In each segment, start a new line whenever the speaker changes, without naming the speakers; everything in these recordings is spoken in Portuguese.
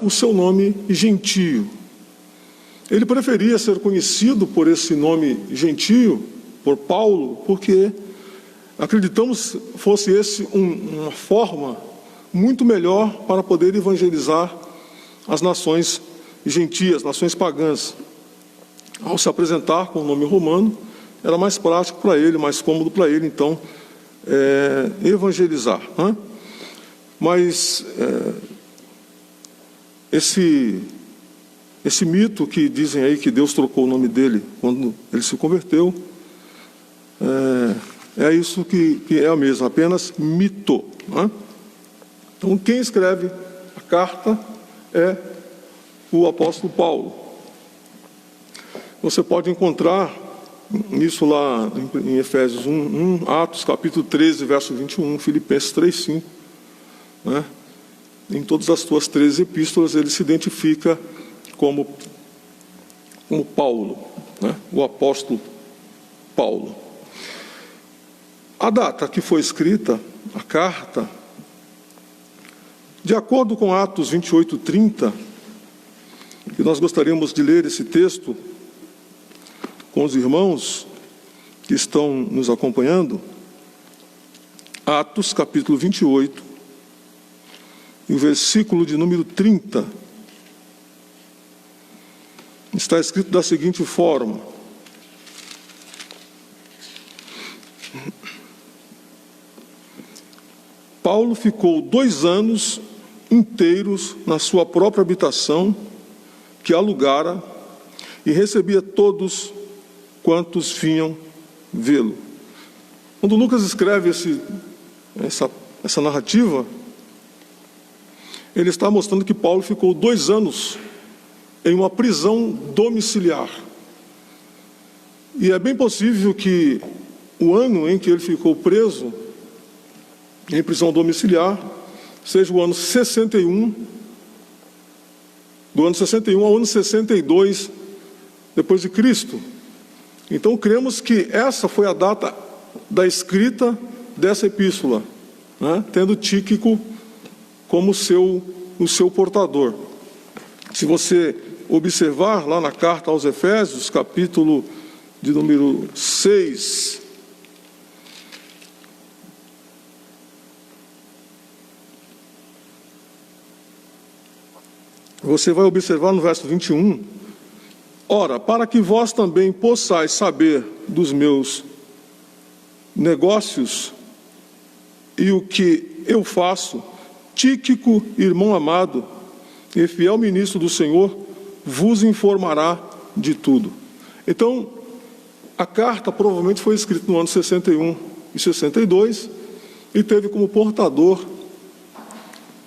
o seu nome gentio. Ele preferia ser conhecido por esse nome gentio, por Paulo, porque acreditamos fosse esse uma forma muito melhor para poder evangelizar as nações gentias, nações pagãs. Ao se apresentar com o nome romano, era mais prático para ele, mais cômodo para ele, então, evangelizar, né? Mas esse mito que dizem aí que Deus trocou o nome dele quando ele se converteu, é isso que é a mesma, apenas mito, né? Então, quem escreve a carta é o apóstolo Paulo. Você pode encontrar isso lá em Efésios 1, Atos capítulo 13, verso 21, Filipenses 3:5, né? Em todas as suas 13 epístolas ele se identifica como Paulo, né? O apóstolo Paulo. A data que foi escrita a carta, de acordo com Atos 28:30, que nós gostaríamos de ler esse texto com os irmãos que estão nos acompanhando. Atos capítulo 28, e o versículo de número 30, está escrito da seguinte forma: Paulo ficou 2 anos inteiros na sua própria habitação, que alugara, e recebia todos quantos vinham vê-lo. Quando Lucas escreve essa narrativa, ele está mostrando que Paulo ficou 2 anos em uma prisão domiciliar. E é bem possível que o ano em que ele ficou preso em prisão domiciliar seja o ano 61, do ano 61 ao ano 62 depois de Cristo. Então cremos que essa foi a data da escrita dessa epístola, né? Tendo Tíquico como o seu portador. Se você observar lá na carta aos Efésios, capítulo de número 6, você vai observar no verso 21, ora, para que vós também possais saber dos meus negócios e o que eu faço, Tíquico, irmão amado e fiel ministro do Senhor, vos informará de tudo. Então, a carta provavelmente foi escrita no ano 61 e 62 e teve como portador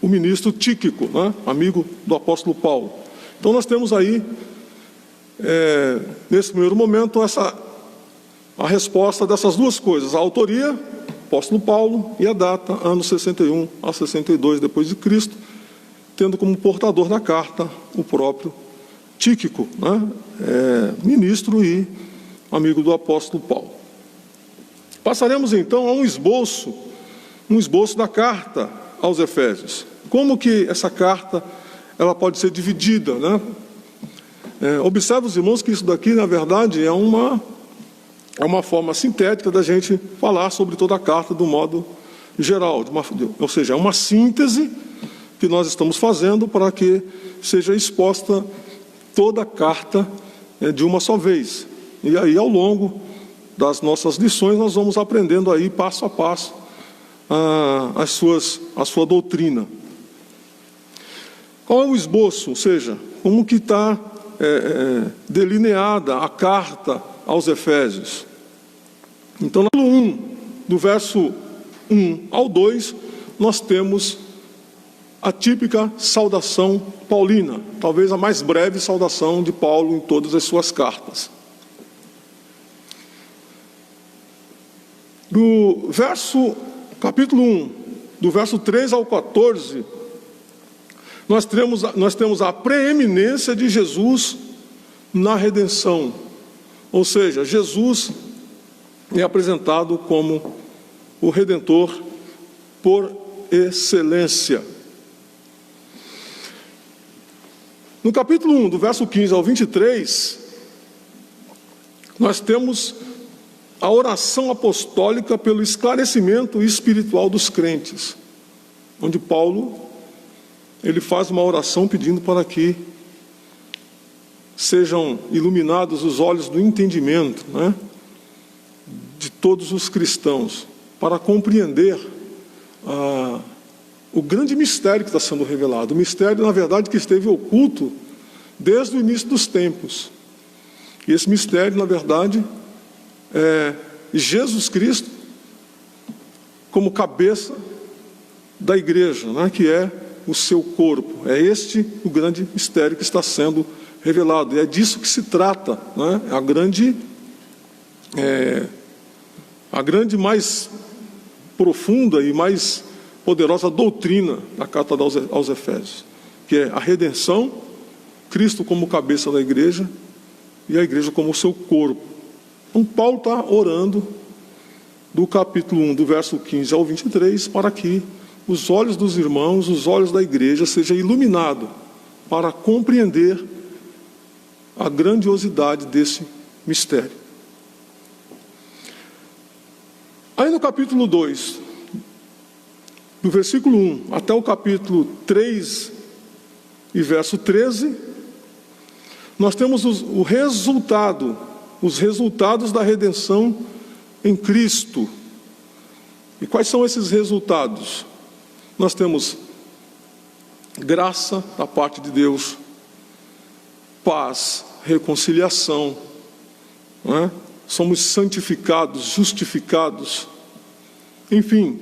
o ministro Tíquico, né? Amigo do apóstolo Paulo. Então nós temos aí, nesse primeiro momento, a resposta dessas duas coisas: a autoria, apóstolo Paulo, e a data, ano 61 a 62 depois de Cristo, tendo como portador da carta o próprio Tíquico, né? Ministro e amigo do apóstolo Paulo. Passaremos então a um esboço da carta aos Efésios. Como que essa carta ela pode ser dividida, né? Observe, os irmãos, que isso daqui, na verdade, é uma forma sintética da gente falar sobre toda a carta do modo geral, ou seja, é uma síntese que nós estamos fazendo para que seja exposta toda a carta de uma só vez. E aí, ao longo das nossas lições, nós vamos aprendendo aí, passo a passo, a sua doutrina. Qual é o esboço? Ou seja, como que está delineada a carta aos Efésios? Então, no 1, do verso 1 ao 2, nós temos a típica saudação paulina, talvez a mais breve saudação de Paulo em todas as suas cartas. Do capítulo 1, do verso 3 ao 14, nós temos a preeminência de Jesus na redenção. Ou seja, Jesus é apresentado como o Redentor por excelência. No capítulo 1, do verso 15 ao 23, nós temos a oração apostólica pelo esclarecimento espiritual dos crentes, onde Paulo, ele faz uma oração pedindo para que sejam iluminados os olhos do entendimento, né, de todos os cristãos, para compreender o grande mistério que está sendo revelado. O mistério, na verdade, que esteve oculto desde o início dos tempos. E esse mistério, na verdade, é Jesus Cristo como cabeça da igreja, né, que é o seu corpo. É este o grande mistério que está sendo revelado. E é disso que se trata, né, a grande mais profunda e mais poderosa doutrina da carta aos Efésios, que é a redenção, Cristo como cabeça da igreja e a igreja como o seu corpo. Então Paulo está orando do capítulo 1, do verso 15 ao 23, para que os olhos dos irmãos, os olhos da igreja sejam iluminados para compreender a grandiosidade desse mistério. Aí no capítulo 2, do versículo 1 até o capítulo 3 e verso 13, nós temos os resultados da redenção em Cristo. E quais são esses resultados? Nós temos graça da parte de Deus, paz, reconciliação, não é? Somos santificados, justificados, enfim,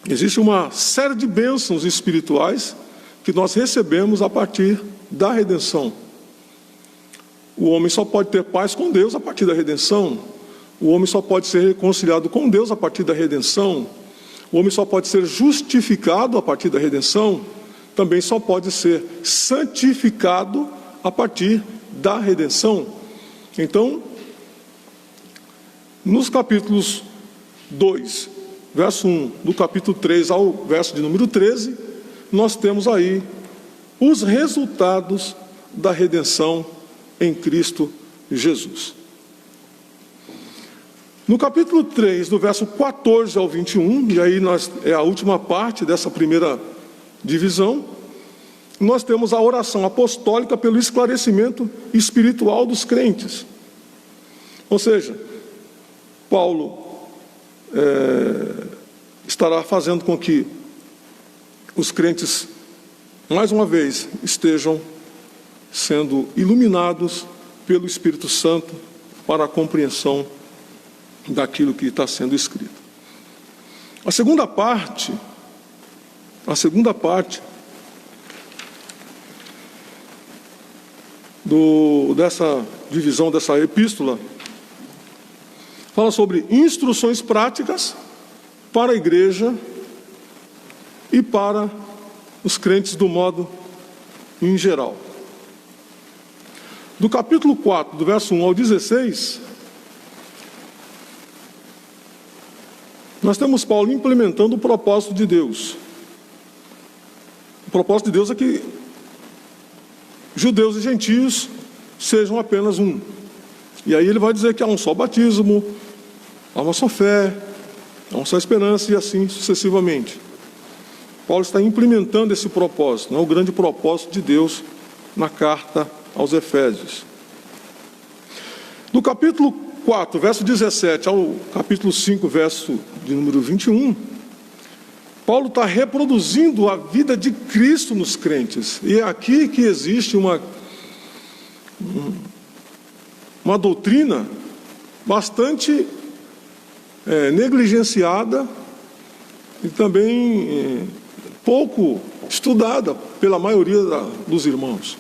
existe uma série de bênçãos espirituais que nós recebemos a partir da redenção. O homem só pode ter paz com Deus a partir da redenção. O homem só pode ser reconciliado com Deus a partir da redenção. O homem só pode ser justificado a partir da redenção. Também só pode ser santificado a partir da redenção. Então, nos capítulos 2, verso 1, do capítulo 3 ao verso de número 13, nós temos aí os resultados da redenção em Cristo Jesus. No capítulo 3, do verso 14 ao 21, e aí é a última parte dessa primeira divisão, nós temos a oração apostólica pelo esclarecimento espiritual dos crentes. Ou seja, Paulo estará fazendo com que os crentes, mais uma vez, estejam sendo iluminados pelo Espírito Santo para a compreensão daquilo que está sendo escrito. A segunda parte dessa divisão, dessa epístola, fala sobre instruções práticas para a igreja e para os crentes do modo em geral. Do capítulo 4, do verso 1 ao 16, nós temos Paulo implementando o propósito de Deus. O propósito de Deus é que judeus e gentios sejam apenas um. E aí ele vai dizer que há um só batismo, há uma só fé, há uma só esperança e assim sucessivamente. Paulo está implementando esse propósito, não é o grande propósito de Deus na carta aos Efésios. Do capítulo 4, verso 17 ao capítulo 5, verso de número 21, Paulo está reproduzindo a vida de Cristo nos crentes. E é aqui que existe uma doutrina bastante negligenciada e também pouco estudada pela maioria dos irmãos,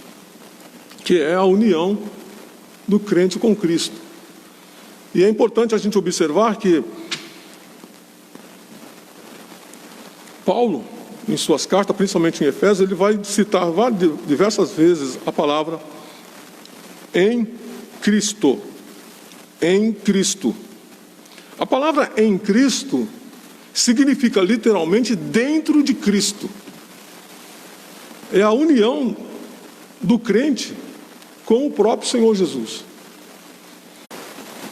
que é a união do crente com Cristo. E é importante a gente observar que Paulo, em suas cartas, principalmente em Efésios, ele vai citar diversas vezes a palavra em Cristo. Em Cristo. A palavra em Cristo significa literalmente dentro de Cristo. É a união do crente com o próprio Senhor Jesus.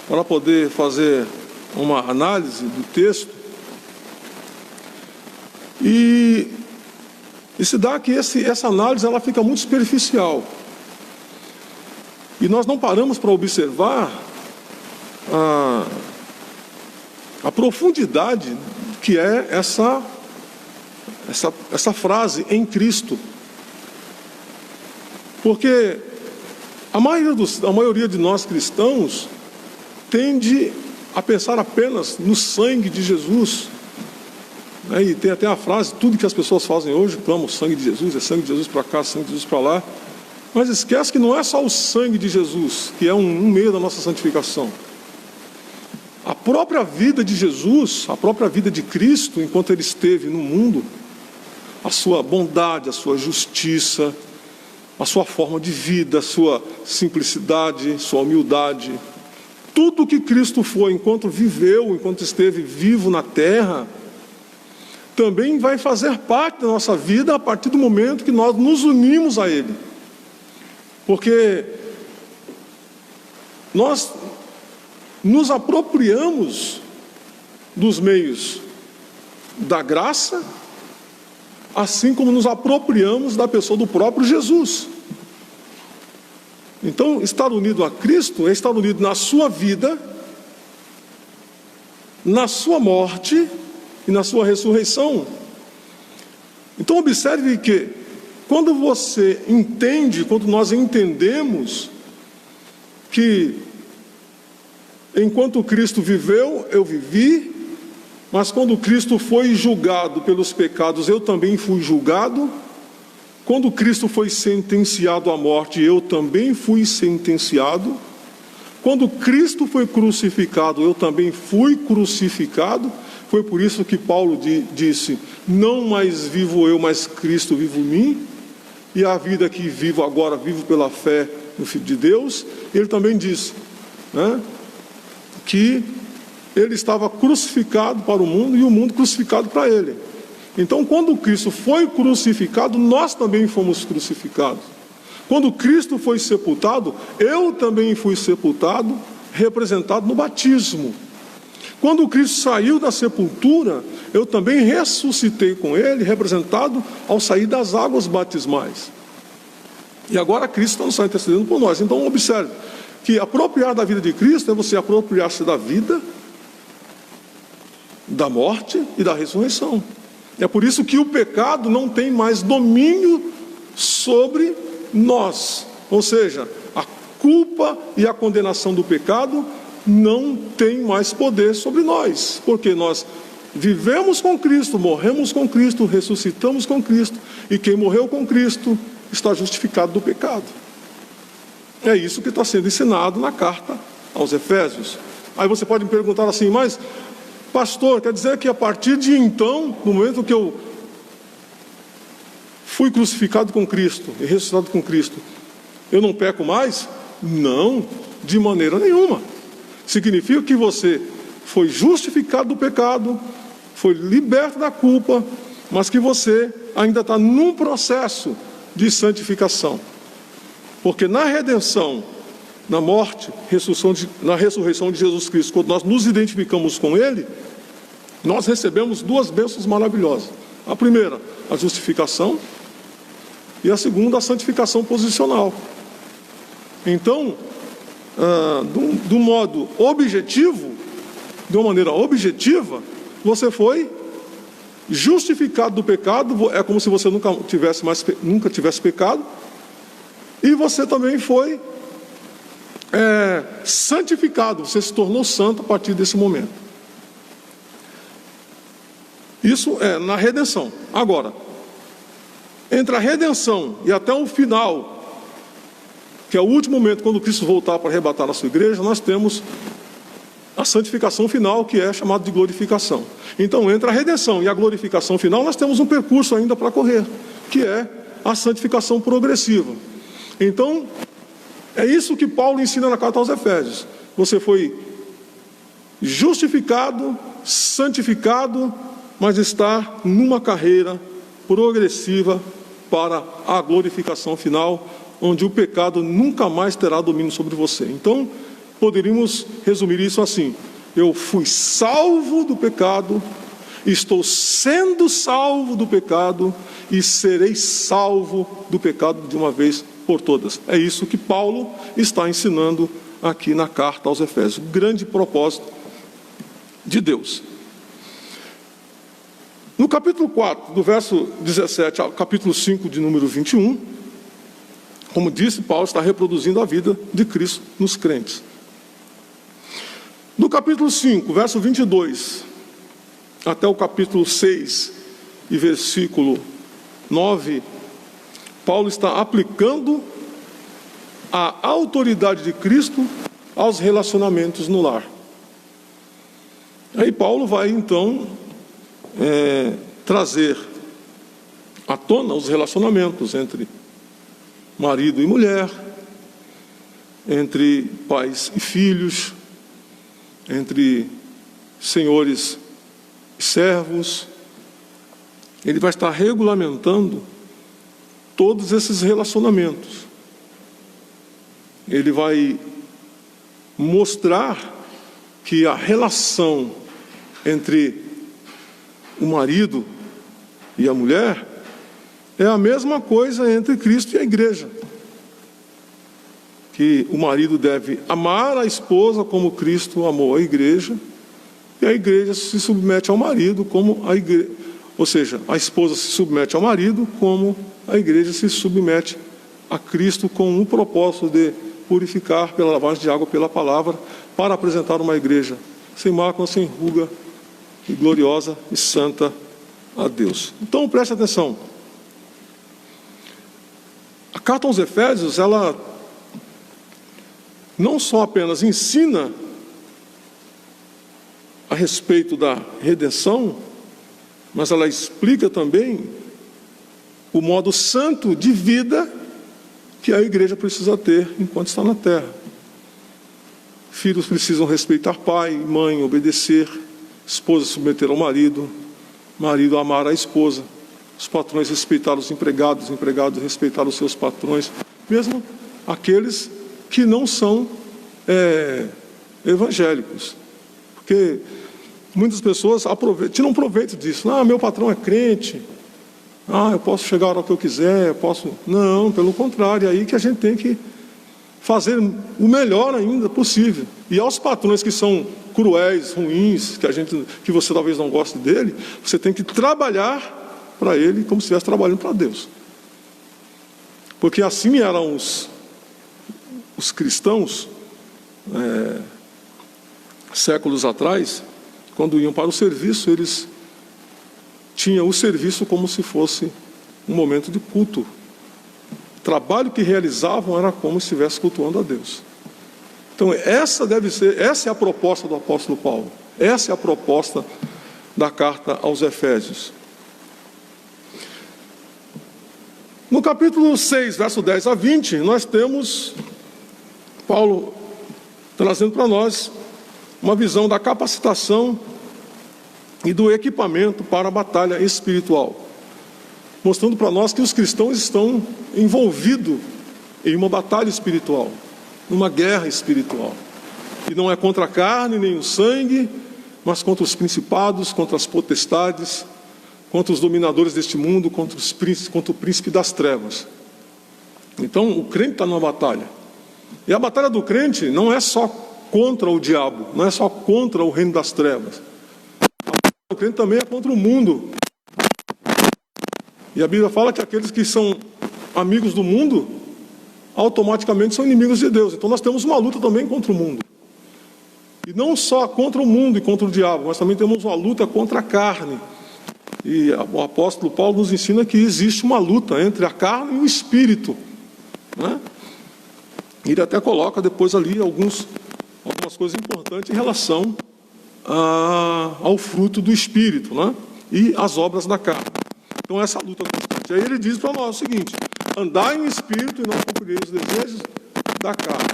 Para poder fazer uma análise do texto, e se dá que essa análise ela fica muito superficial. E nós não paramos para observar a profundidade que é essa frase, em Cristo. Porque a maioria de nós cristãos tende a pensar apenas no sangue de Jesus. E tem até a frase, tudo que as pessoas fazem hoje, clamam o sangue de Jesus, é sangue de Jesus para cá, sangue de Jesus para lá. Mas esquece que não é só o sangue de Jesus, que é um meio da nossa santificação. A própria vida de Jesus, a própria vida de Cristo, enquanto Ele esteve no mundo, a sua bondade, a sua justiça, a sua forma de vida, a sua simplicidade, sua humildade, tudo que Cristo foi enquanto viveu, enquanto esteve vivo na terra, também vai fazer parte da nossa vida a partir do momento que nós nos unimos a Ele. Porque nós nos apropriamos dos meios da graça, assim como nos apropriamos da pessoa do próprio Jesus. Então, estar unido a Cristo é estar unido na sua vida, na sua morte e na sua ressurreição. Então, observe que quando você entende, quando nós entendemos que enquanto Cristo viveu, eu vivi, mas quando Cristo foi julgado pelos pecados, eu também fui julgado. Quando Cristo foi sentenciado à morte, eu também fui sentenciado. Quando Cristo foi crucificado, eu também fui crucificado. Foi por isso que Paulo disse, não mais vivo eu, mas Cristo vive em mim. E a vida que vivo agora, vivo pela fé no Filho de Deus. Ele também disse, que ele estava crucificado para o mundo e o mundo crucificado para ele. Então, quando Cristo foi crucificado, nós também fomos crucificados. Quando Cristo foi sepultado, eu também fui sepultado, representado no batismo. Quando Cristo saiu da sepultura, eu também ressuscitei com Ele, representado ao sair das águas batismais. E agora Cristo está nos intercedendo por nós. Então observe que apropriar da vida de Cristo é você apropriar-se da vida, da morte e da ressurreição. É por isso que o pecado não tem mais domínio sobre nós. Ou seja, a culpa e a condenação do pecado não tem mais poder sobre nós, porque nós vivemos com Cristo, morremos com Cristo, ressuscitamos com Cristo, e quem morreu com Cristo está justificado do pecado. É isso que está sendo ensinado na carta aos Efésios. Aí você pode me perguntar assim, mas pastor, quer dizer que a partir de então, no momento que eu fui crucificado com Cristo e ressuscitado com Cristo, eu não peco mais? Não, de maneira nenhuma. Significa que você foi justificado do pecado, foi liberto da culpa, mas que você ainda está num processo de santificação. Porque na redenção, na morte, na ressurreição de Jesus Cristo, quando nós nos identificamos com Ele, nós recebemos duas bênçãos maravilhosas. A primeira, a justificação, e a segunda, a santificação posicional. Então, do modo objetivo, de uma maneira objetiva, você foi justificado do pecado, é como se você nunca tivesse pecado, e você também foi santificado, você se tornou santo a partir desse momento. Isso é na redenção. Agora, entre a redenção e até o final, que é o último momento, quando Cristo voltar para arrebatar a sua igreja, nós temos a santificação final, que é chamada de glorificação. Então, entre a redenção e a glorificação final, nós temos um percurso ainda para correr, que é a santificação progressiva. Então, é isso que Paulo ensina na carta aos Efésios. Você foi justificado, santificado, mas está numa carreira progressiva para a glorificação final, onde o pecado nunca mais terá domínio sobre você. Então, poderíamos resumir isso assim: eu fui salvo do pecado, estou sendo salvo do pecado e serei salvo do pecado de uma vez por todas. É isso que Paulo está ensinando aqui na carta aos Efésios. Grande propósito de Deus. No capítulo 4, do verso 17 ao capítulo 5, de número 21, como disse, Paulo está reproduzindo a vida de Cristo nos crentes. No capítulo 5, verso 22, até o capítulo 6 e versículo 9, Paulo está aplicando a autoridade de Cristo aos relacionamentos no lar. Aí Paulo vai então trazer à tona os relacionamentos entre marido e mulher, entre pais e filhos, entre senhores e servos. Ele vai estar regulamentando todos esses relacionamentos. Ele vai mostrar que a relação entre o marido e a mulher é a mesma coisa entre Cristo e a igreja. Que o marido deve amar a esposa como Cristo amou a igreja, e a igreja se submete ao marido como a igreja, ou seja, a esposa se submete ao marido como a igreja se submete a Cristo, com o propósito de purificar pela lavagem de água pela palavra, para apresentar uma igreja sem mácula, sem ruga, e gloriosa e santa a Deus. Então preste atenção. A carta aos Efésios, ela não só apenas ensina a respeito da redenção, mas ela explica também o modo santo de vida que a igreja precisa ter enquanto está na terra. Filhos precisam respeitar pai e mãe, obedecer, esposa submeter ao marido, marido amar a esposa, os patrões respeitar os empregados, empregados respeitar os seus patrões, mesmo aqueles que não são evangélicos. Porque muitas pessoas tiram proveito disso. Meu patrão é crente, eu posso chegar a hora que eu quiser, eu posso... Não, pelo contrário, é aí que a gente tem que fazer o melhor ainda possível. E aos patrões que são cruéis, ruins, que você talvez não goste dele, você tem que trabalhar para ele como se estivesse trabalhando para Deus. Porque assim eram os cristãos, séculos atrás, quando iam para o serviço, eles tinham o serviço como se fosse um momento de culto. O trabalho que realizavam era como se estivesse cultuando a Deus. Então essa é a proposta do apóstolo Paulo. Essa é a proposta da carta aos Efésios. No capítulo 6, verso 10 a 20, nós temos Paulo trazendo para nós uma visão da capacitação e do equipamento para a batalha espiritual, mostrando para nós que os cristãos estão envolvidos em uma batalha espiritual, numa guerra espiritual, e não é contra a carne nem o sangue, mas contra os principados, contra as potestades, contra os dominadores deste mundo, contra o príncipe das trevas. Então o crente está numa batalha, e a batalha do crente não é só contra o diabo, não é só contra o reino das trevas. O crente também é contra o mundo. E a Bíblia fala que aqueles que são amigos do mundo automaticamente são inimigos de Deus. Então nós temos uma luta também contra o mundo. E não só contra o mundo e contra o diabo, mas também temos uma luta contra a carne. E o apóstolo Paulo nos ensina que existe uma luta entre a carne e o espírito, né? Ele até coloca depois ali algumas coisas importantes em relação ao fruto do Espírito, né? E as obras da carne. Então essa luta constante. Aí ele diz para nós o seguinte: andai em espírito e não cumprireis os desejos da carne.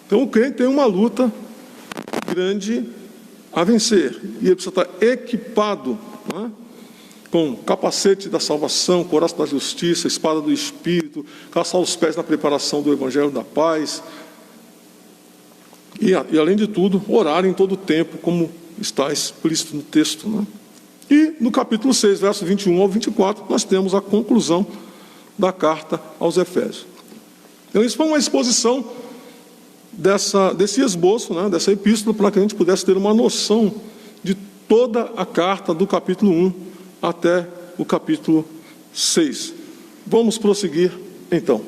Então o crente tem uma luta grande a vencer, e ele precisa estar equipado, né? com capacete da salvação, couraça da justiça, espada do Espírito, calçar os pés na preparação do Evangelho da paz. E além de tudo, orar em todo o tempo, como está explícito no texto, né? E no capítulo 6, verso 21 ao 24, nós temos a conclusão da carta aos Efésios. Então, isso foi uma exposição desse esboço, né, dessa epístola, para que a gente pudesse ter uma noção de toda a carta do capítulo 1 até o capítulo 6. Vamos prosseguir, então.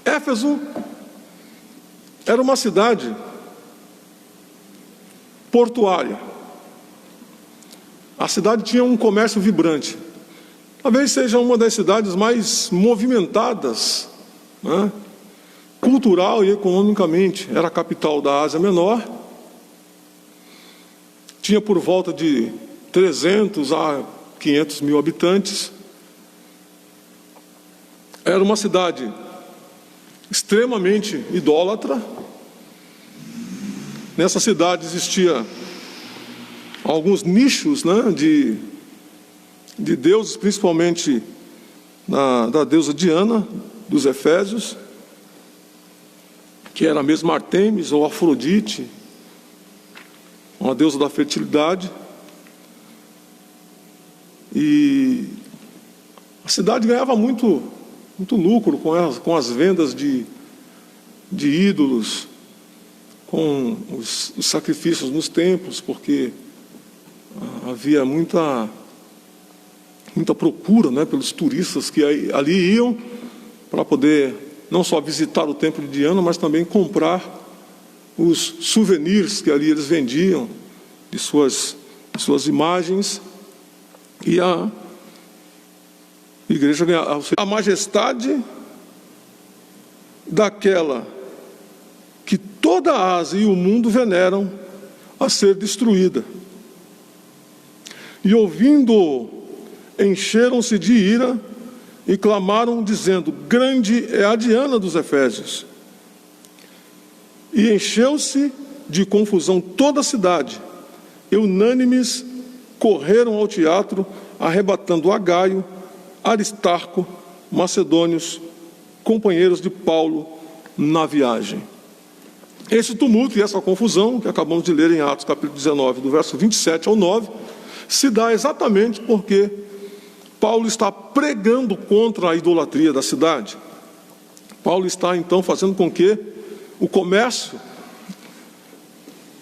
Éfeso era uma cidade portuária. A cidade tinha um comércio vibrante. Talvez seja uma das cidades mais movimentadas, né, cultural e economicamente. Era a capital da Ásia Menor. Tinha por volta de 300 a 500 mil habitantes. Era uma cidade extremamente idólatra. Nessa cidade existia alguns nichos, né, de deuses, principalmente da deusa Diana, dos Efésios, que era a mesma Artemis ou Afrodite, uma deusa da fertilidade. E a cidade ganhava muito lucro com as vendas de ídolos, com os sacrifícios nos templos, porque havia muita procura, né, pelos turistas que ali iam para poder não só visitar o templo de Diana, mas também comprar os souvenirs que ali eles vendiam de suas imagens. E a igreja ganhava a majestade daquela que toda a Ásia e o mundo veneram a ser destruída. E ouvindo, encheram-se de ira e clamaram, dizendo: grande é a Diana dos Efésios. E encheu-se de confusão toda a cidade, e unânimes correram ao teatro, arrebatando a Gaio, Aristarco, macedônios, companheiros de Paulo na viagem. Esse tumulto e essa confusão, que acabamos de ler em Atos capítulo 19, do verso 27 ao 9, se dá exatamente porque Paulo está pregando contra a idolatria da cidade. Paulo está, então, fazendo com que o comércio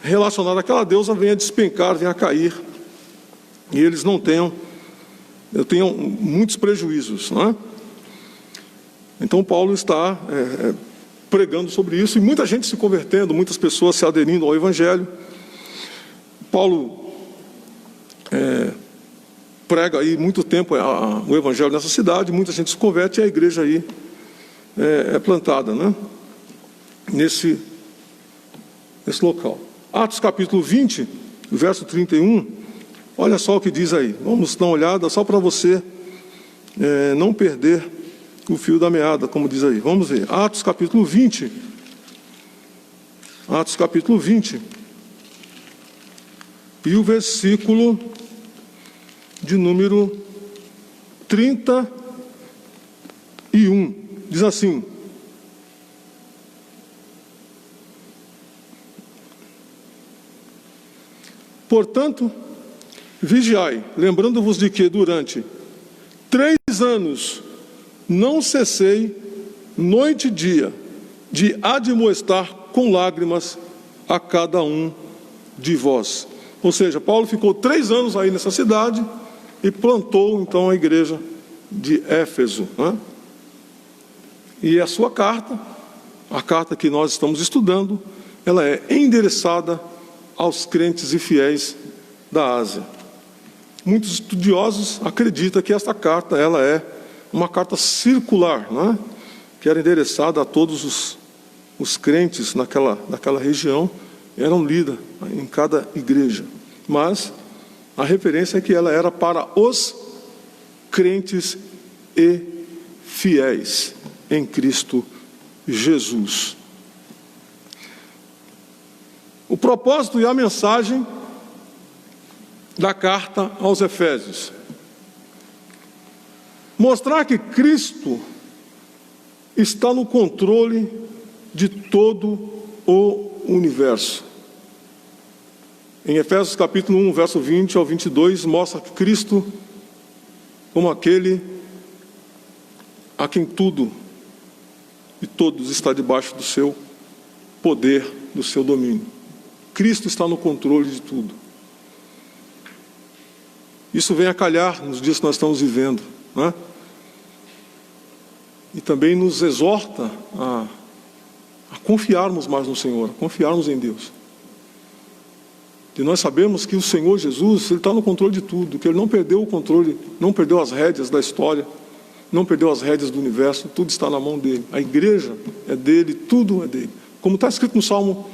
relacionado àquela deusa venha despencar, venha cair, e eles tenham muitos prejuízos, não é? Então Paulo está pregando sobre isso, e muita gente se convertendo, muitas pessoas se aderindo ao Evangelho. Paulo prega aí muito tempo o Evangelho nessa cidade, muita gente se converte, e a igreja aí é plantada, né, nesse local. Atos capítulo 20, verso 31, olha só o que diz aí. Vamos dar uma olhada, só para você não perder o fio da meada, como diz aí. Vamos ver, Atos capítulo 20. Atos capítulo 20. E o versículo de número 31. Diz assim: portanto, vigiai, lembrando-vos de que durante 3 anos não cessei, noite e dia, de admoestar com lágrimas a cada um de vós. Ou seja, Paulo ficou 3 anos aí nessa cidade e plantou então a igreja de Éfeso, né? E a sua carta, a carta que nós estamos estudando, ela é endereçada aos crentes e fiéis da Ásia. Muitos estudiosos acreditam que esta carta ela é uma carta circular, né, que era endereçada a todos os crentes naquela região, eram lidas em cada igreja. Mas a referência é que ela era para os crentes e fiéis em Cristo Jesus. o propósito e a mensagem da carta aos Efésios. Mostrar que Cristo está no controle de todo o universo. Em Efésios capítulo 1, verso 20 ao 22, mostra que Cristo como aquele a quem tudo e todos está debaixo do seu poder, do seu domínio. Cristo está no controle de tudo. Isso vem a calhar nos dias que nós estamos vivendo, né? E também nos exorta a confiarmos mais no Senhor, a confiarmos em Deus. E nós sabemos que o Senhor Jesus, Ele está no controle de tudo, que Ele não perdeu o controle, não perdeu as rédeas da história, não perdeu as rédeas do universo, tudo está na mão dEle. A igreja é dEle, tudo é dEle. Como está escrito no Salmo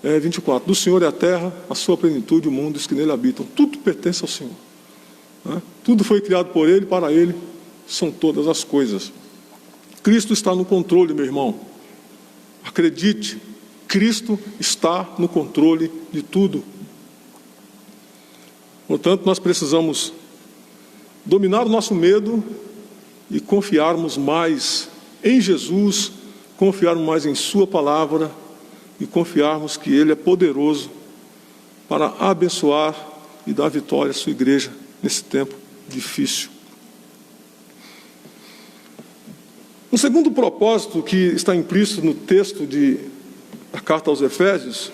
24, do Senhor é a terra, a sua plenitude, o mundo, os que nele habitam. Tudo pertence ao Senhor. Né? Tudo foi criado por Ele, para Ele são todas as coisas. Cristo está no controle, meu irmão. Acredite, Cristo está no controle de tudo. Portanto, nós precisamos dominar o nosso medo e confiarmos mais em Jesus, confiarmos mais em Sua palavra e confiarmos que Ele é poderoso para abençoar e dar vitória à sua igreja nesse tempo difícil. Um segundo propósito que está implícito no texto da carta aos Efésios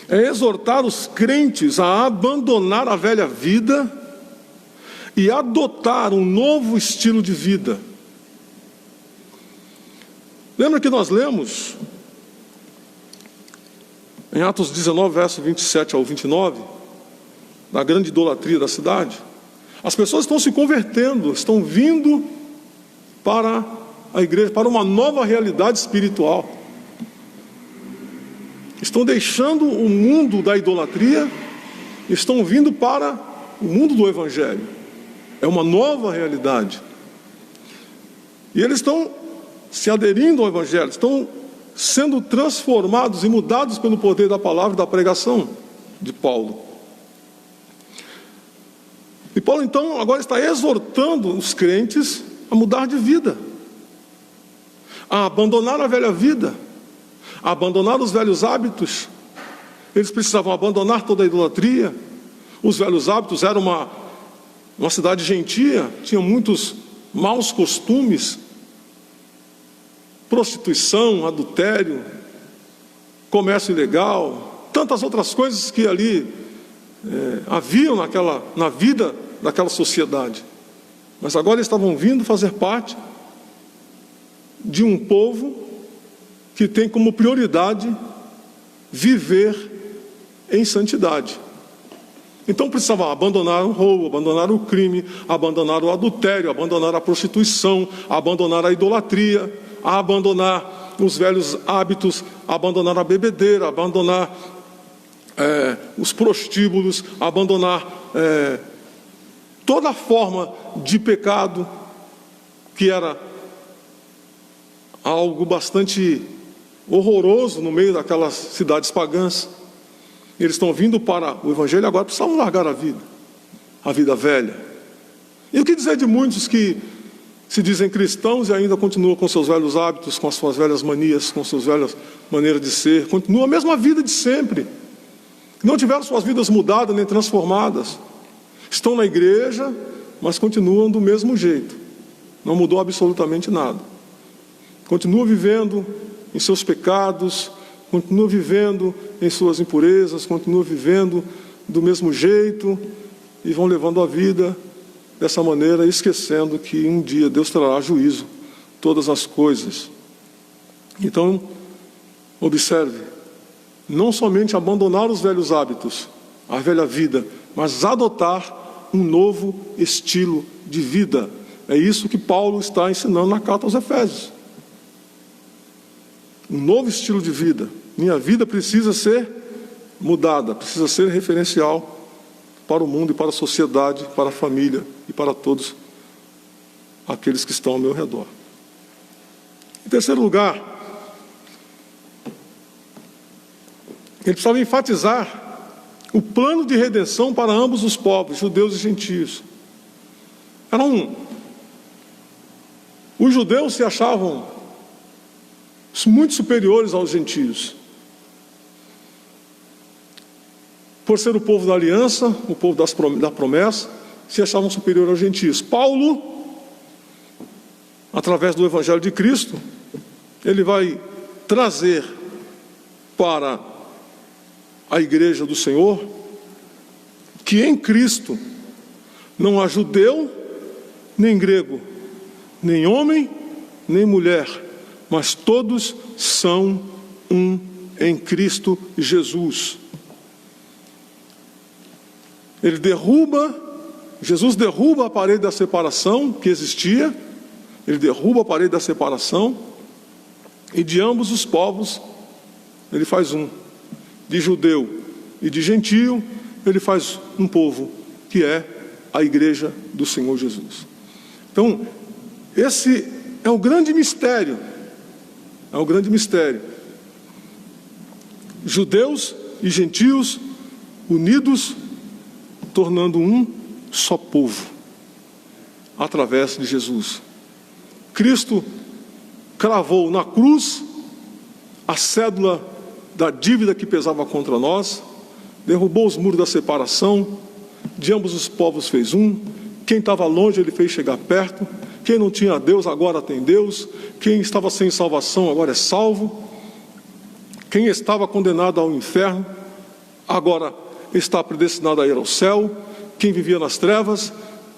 é exortar os crentes a abandonar a velha vida e adotar um novo estilo de vida. Lembra que nós lemos em Atos 19, verso 27 ao 29, da grande idolatria da cidade? As pessoas estão se convertendo, estão vindo para a igreja, para uma nova realidade espiritual. Estão deixando o mundo da idolatria, estão vindo para o mundo do Evangelho. É uma nova realidade. E eles estão se aderindo ao Evangelho, estão sendo transformados e mudados pelo poder da palavra e da pregação de Paulo. E Paulo, então, agora está exortando os crentes a mudar de vida, a abandonar a velha vida, a abandonar os velhos hábitos. Eles precisavam abandonar toda a idolatria. Os velhos hábitos, era uma cidade gentia, tinha muitos maus costumes, prostituição, adultério, comércio ilegal, tantas outras coisas que ali haviam na vida daquela sociedade. Mas agora eles estavam vindo fazer parte de um povo que tem como prioridade viver em santidade. Então precisavam abandonar o roubo, abandonar o crime, abandonar o adultério, abandonar a prostituição, abandonar a idolatria, abandonar os velhos hábitos, abandonar a bebedeira, abandonar os prostíbulos, abandonar toda forma de pecado que era algo bastante horroroso no meio daquelas cidades pagãs. Eles estão vindo para o Evangelho, agora precisavam largar a vida velha. E o que dizer de muitos que se dizem cristãos e ainda continuam com seus velhos hábitos, com as suas velhas manias, com suas velhas maneiras de ser, continuam a mesma vida de sempre, não tiveram suas vidas mudadas nem transformadas, estão na igreja, mas continuam do mesmo jeito, não mudou absolutamente nada, continuam vivendo em seus pecados, continua vivendo em suas impurezas, continua vivendo do mesmo jeito e vão levando a vida dessa maneira, esquecendo que um dia Deus trará juízo todas as coisas. Então, observe, não somente abandonar os velhos hábitos, a velha vida, mas adotar um novo estilo de vida. É isso que Paulo está ensinando na carta aos Efésios. Um novo estilo de vida. Minha vida precisa ser mudada, precisa ser referencial para o mundo e para a sociedade, para a família e para todos aqueles que estão ao meu redor. Em terceiro lugar, Ele precisava enfatizar o plano de redenção para ambos os povos, judeus e gentios. Os judeus se achavam muito superiores aos gentios, por ser o povo da aliança, o povo da promessa, se achavam superiores aos gentios. Paulo, através do Evangelho de Cristo, ele vai trazer para a igreja do Senhor que em Cristo não há judeu nem grego, nem homem nem mulher, mas todos são um em Cristo Jesus. Jesus derruba a parede da separação que existia, ele derruba a parede da separação, e de ambos os povos ele faz um. De judeu e de gentio, ele faz um povo, que é a igreja do Senhor Jesus. Então, esse é o grande mistério. É o grande mistério. Judeus e gentios unidos, tornando um só povo, através de Jesus. Cristo cravou na cruz a cédula da dívida que pesava contra nós, derrubou os muros da separação, de ambos os povos fez um, quem estava longe ele fez chegar perto, quem não tinha Deus agora tem Deus, quem estava sem salvação agora é salvo, quem estava condenado ao inferno agora está predestinado a ir ao céu, quem vivia nas trevas,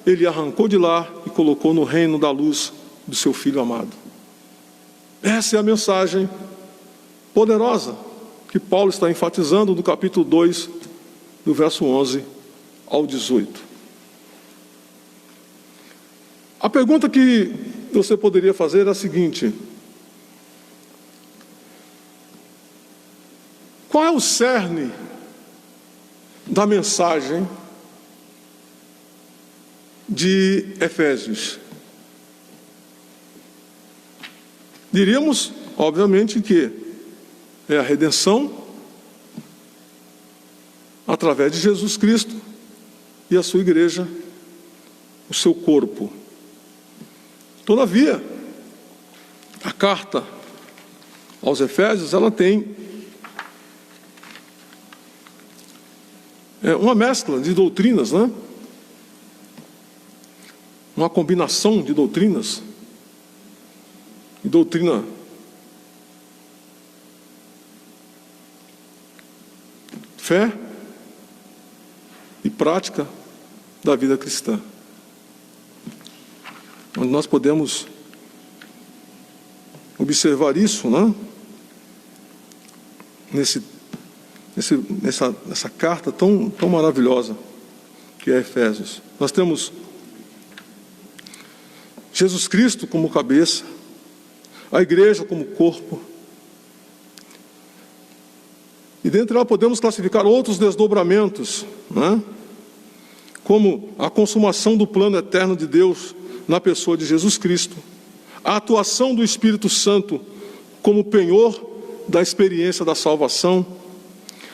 ele arrancou de lá e colocou no reino da luz do seu Filho amado. Essa é a mensagem poderosa que Paulo está enfatizando no capítulo 2, do verso 11 ao 18. A pergunta que você poderia fazer é a seguinte: qual é o cerne da mensagem de Efésios? Diríamos, obviamente, que é a redenção através de Jesus Cristo e a sua igreja, o seu corpo. Todavia, a carta aos Efésios, ela tem uma mescla de doutrinas, né? Uma combinação de doutrinas, e doutrina fé e prática da vida cristã, onde nós podemos observar isso, né? Nessa carta tão maravilhosa que é Efésios. Nós temos Jesus Cristo como cabeça, a igreja como corpo, e dentro dela podemos classificar outros desdobramentos, né? Como a consumação do plano eterno de Deus na pessoa de Jesus Cristo, a atuação do Espírito Santo como penhor da experiência da salvação,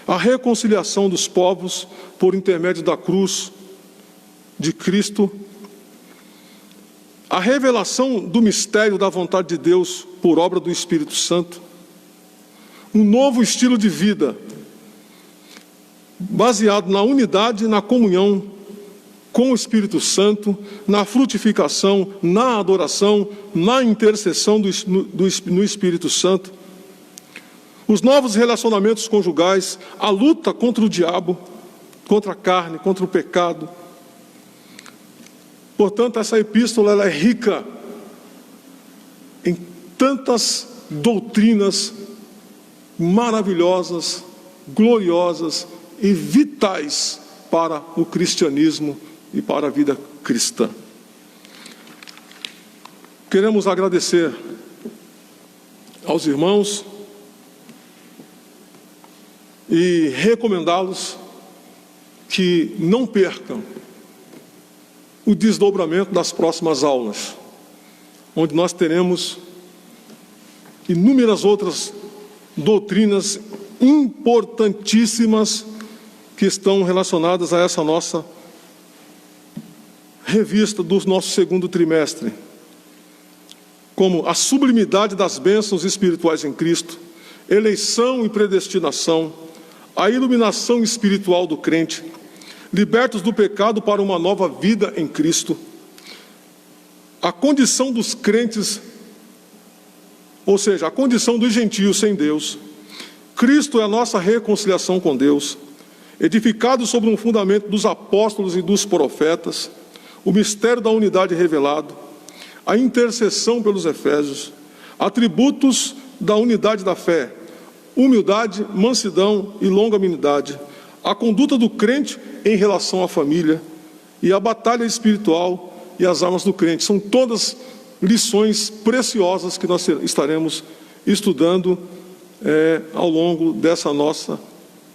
a reconciliação dos povos por intermédio da cruz de Cristo, a revelação do mistério da vontade de Deus por obra do Espírito Santo, um novo estilo de vida baseado na unidade e na comunhão com o Espírito Santo, na frutificação, na adoração, na intercessão no Espírito Santo, os novos relacionamentos conjugais, a luta contra o diabo, contra a carne, contra o pecado. Portanto, essa epístola ela é rica em tantas doutrinas maravilhosas, gloriosas e vitais para o cristianismo e para a vida cristã. Queremos agradecer aos irmãos e recomendá-los que não percam o desdobramento das próximas aulas, onde nós teremos inúmeras outras doutrinas importantíssimas que estão relacionadas a essa nossa revista do nosso segundo trimestre, como a sublimidade das bênçãos espirituais em Cristo, eleição e predestinação, a iluminação espiritual do crente, libertos do pecado para uma nova vida em Cristo, a condição dos crentes, ou seja, a condição dos gentios sem Deus. Cristo é a nossa reconciliação com Deus, edificado sobre um fundamento dos apóstolos e dos profetas, o mistério da unidade revelado, a intercessão pelos efésios, atributos da unidade da fé, humildade, mansidão e longanimidade, a conduta do crente em relação à família e a batalha espiritual e as armas do crente. São todas lições preciosas que nós estaremos estudando ao longo dessa nossa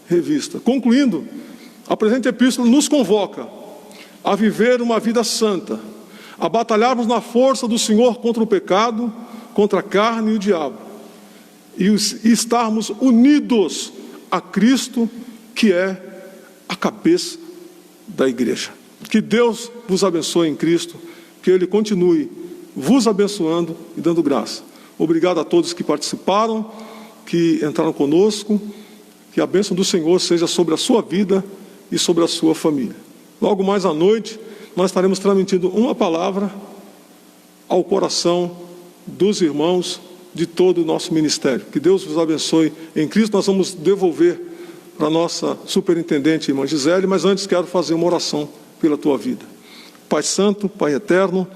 revista. Concluindo, a presente epístola nos convoca a viver uma vida santa, a batalharmos na força do Senhor contra o pecado, contra a carne e o diabo, e estarmos unidos a Cristo, que é a cabeça da igreja. Que Deus vos abençoe em Cristo, que Ele continue vos abençoando e dando graça. Obrigado a todos que participaram, que entraram conosco, que a bênção do Senhor seja sobre a sua vida e sobre a sua família. Logo mais à noite, nós estaremos transmitindo uma palavra ao coração dos irmãos de todo o nosso ministério. Que Deus vos abençoe em Cristo. Nós vamos devolver para a nossa superintendente, irmã Gisele, mas antes quero fazer uma oração pela tua vida. Pai Santo, Pai Eterno,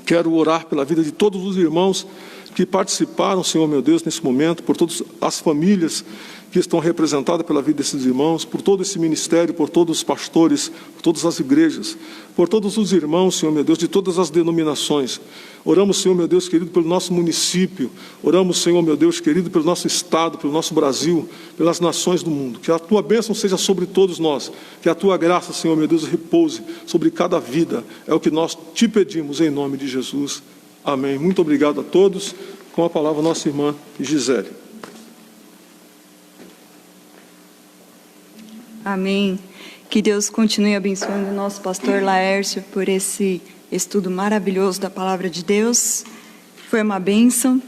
quero orar pela vida de todos os irmãos que participaram, Senhor meu Deus, nesse momento, por todas as famílias que estão representadas pela vida desses irmãos, por todo esse ministério, por todos os pastores, por todas as igrejas, por todos os irmãos, Senhor meu Deus, de todas as denominações. Oramos, Senhor meu Deus querido, pelo nosso município, oramos, Senhor meu Deus querido, pelo nosso estado, pelo nosso Brasil, pelas nações do mundo. Que a tua bênção seja sobre todos nós, que a tua graça, Senhor meu Deus, repouse sobre cada vida. É o que nós te pedimos em nome de Jesus. Amém. Muito obrigado a todos. Com a palavra, nossa irmã Gisele.
Amém. Que Deus continue abençoando o nosso pastor Laércio por esse estudo maravilhoso da palavra de Deus. Foi uma bênção.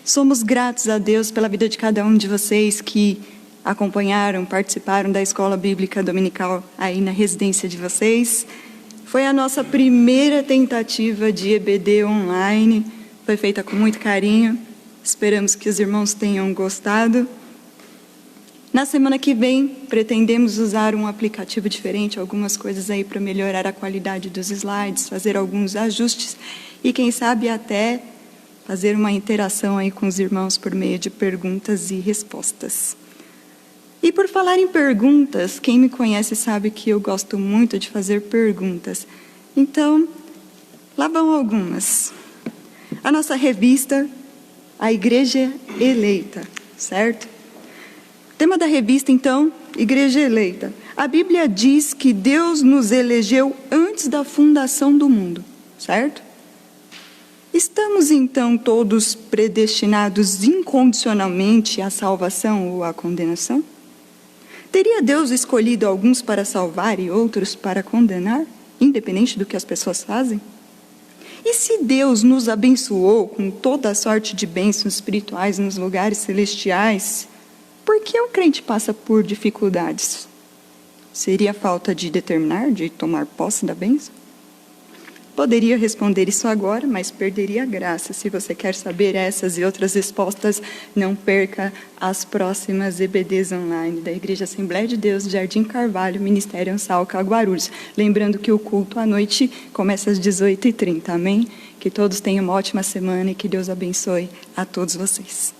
Somos gratos a Deus pela vida de cada um de vocês que acompanharam, participaram da escola bíblica dominical aí na residência de vocês. Foi a nossa primeira tentativa de EBD online. Foi feita com muito carinho. Esperamos que os irmãos tenham gostado. Na semana que vem, pretendemos usar um aplicativo diferente, algumas coisas aí para melhorar a qualidade dos slides, fazer alguns ajustes e, quem sabe, até fazer uma interação aí com os irmãos por meio de perguntas e respostas. E por falar em perguntas, quem me conhece sabe que eu gosto muito de fazer perguntas. Então, lá vão algumas. A nossa revista, A Igreja Eleita, certo? O tema da revista, então, Igreja Eleita. A Bíblia diz que Deus nos elegeu antes da fundação do mundo, certo? Estamos, então, todos predestinados incondicionalmente à salvação ou à condenação? Teria Deus escolhido alguns para salvar e outros para condenar, independente do que as pessoas fazem? E se Deus nos abençoou com toda a sorte de bênçãos espirituais nos lugares celestiais, por que o crente passa por dificuldades? Seria falta de determinar, de tomar posse da bênção? Poderia responder isso agora, mas perderia a graça. Se você quer saber essas e outras respostas, não perca as próximas EBDs online da Igreja Assembleia de Deus, Jardim Carvalho, Ministério Ansalca, Guarulhos. Lembrando que o culto à noite começa às 18h30, amém? Que todos tenham uma ótima semana e que Deus abençoe a todos vocês.